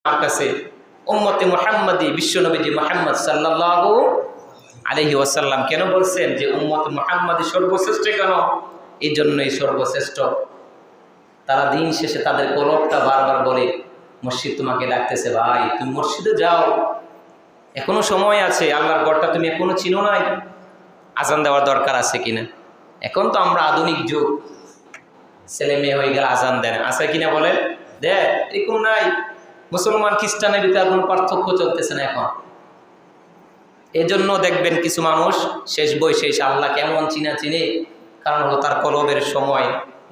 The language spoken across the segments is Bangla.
আমার কাছে উম্মতে মুহাম্মাদি বিশ্বনবীজি মুহাম্মদ সাল্লাল্লাহু আলাইহি ওয়াসাল্লাম কেন বলছেন যে উম্মতে মুহাম্মাদি সর্বশ্রেষ্ঠ? কেন? এই জন্যই সর্বশ্রেষ্ঠ, তারা দিন শেষে তাদের কলবটা বারবার বলে, মসজিদ তোমাকে ডাকতেছে, ভাই তুমি মসজিদে যাও, এখনো সময় আছে, আল্লাহর ঘরটা তুমি এখনো চিনো নাই, আজান দেওয়ার দরকার আছে কিনা। এখন তো আমরা আধুনিক যুগ, ছেলে মেয়ে হয়ে গেলে আজান দেন, আছে কিনা বলেন? দেখ, এরকম নাই। মুসলমান খ্রিস্টানের ভিতরে কোনো পার্থক্য চলতেছে না এখন। এজন্য দেখবেন কিছু মানুষ শেষ বয়সে এসে আল্লাহ কেমন চিনে, কারণ হলো তার কলবের সময়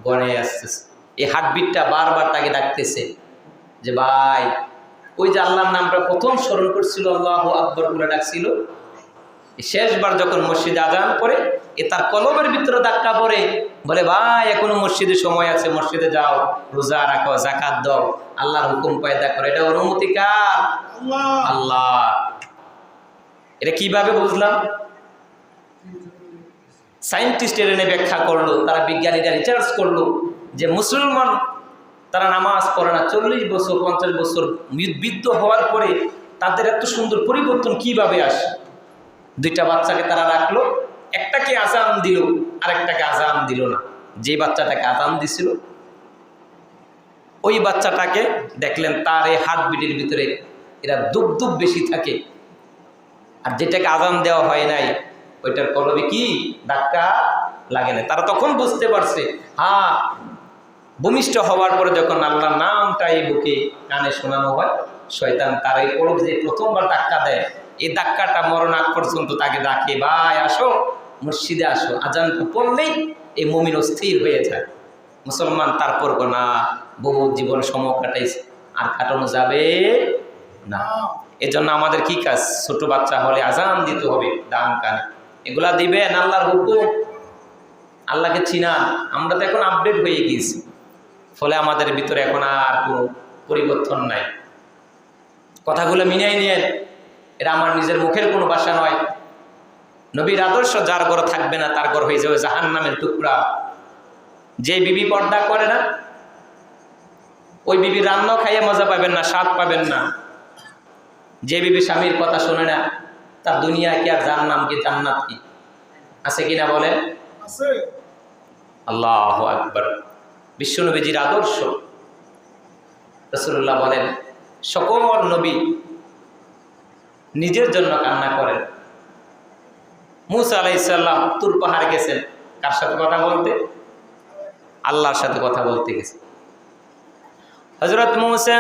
গড়ে আসতেছে, এই হার্টবিটটা বারবার তাকে ডাকতেছে যে ভাই, ওই যে আল্লাহর নামটা প্রথম স্মরণ করছিল, আল্লাহু আকবার বলে ডাকছিল, শেষবার যখন মসজিদে আজান করে এ তার কলবের ভিতরে ধাক্কা পড়ে, বলে ভাই এখনো মসজিদে সময় আছে, মসজিদে যাও, রোজা রাখো, যাকাত দাও, আল্লাহর হুকুম পয়দা করো। এটা অনুমতি কার? আল্লাহ। এটা কিভাবে বুঝলাম? সায়েন্টিস্টের এনে ব্যাখ্যা করলো, তারা বিজ্ঞানীরা রিসার্চ করলো যে মুসলমান তারা নামাজ পড়ে না 40 বছর 50 বছর বৃদ্ধ হওয়ার পরে তাদের এত সুন্দর পরিবর্তন কিভাবে আসে। দুইটা বাচ্চাকে তারা রাখলো, একটাকে আজান দিল, আরেকটাকে আজান দিল না। যে বাচ্চাটাকে আজান দিছিল ওই বাচ্চাটাকে দেখলেন তার এই হার্টবিটের ভিতরে এরা দুব বেশি থাকে, আর যেটাকে আজান দেওয়া হয় নাই ওইটার কলবে কি ধাক্কা লাগে না। তারা তখন বুঝতে পারছে, হ্যাঁ, ভূমিষ্ঠ হওয়ার পরে যখন আল্লাহর নামটা এই বুকে কানে শোনানো হয়, শয়তান তার এই কলব যে প্রথমবার ধাক্কা দেয়, এই ধাক্কাটা মরণ আগ পর্যন্ত তাকে ডাকে, ভাই আসো মসজিদে আসো। আজানটা পড়লেই এই মুমিন অস্থির হয়ে যায়। মুসলমান তারপর না, বহু জীবন সময় কাটাইছে, আর কাটানো যাবে না। এজন্য আমাদের কি কাজ? ছোট বাচ্চা হলে আজান দিতে হবে, ডান কানে। এগুলা দিবেন, আল্লাহর হুকুম, আল্লাহকে চিনা। আমরা তো এখন আপডেট হয়ে গিয়েছি, ফলে আমাদের ভিতরে এখন আর কোনো পরিবর্তন নাই। কথাগুলো মিলিয়ে নিয়েন, এটা আমার নিজের মুখের কোনো ভাষা নয়। নবীর আদর্শ যার ঘর থাকবে না তার ঘর হয়ে যাবে জাহান্নামের টুকরা। যে বিবি পর্দা করে না, ওই বিবি রান্না খাইয়ে মজা পাবেন না, স্বাদ পাবেন না। যে বিবি স্বামীর কথা শোনে না, তার দুনিয়া কি আর জান্নাম কি জান্নাত কি আছে কিনা বলেন? আছে। আল্লাহু আকবার। বিশ্বনবীজির আদর্শ। রাসূলুল্লাহ বলেন, সকল নবী নিজের জন্য কান্না করেন। মূসা আলাইহিস সালাম তুর পাহাড়ে গেছেন, কার সাথে কথা বলতে? আল্লাহর সাথে কথা বলতে গেছে। হযরত মূসা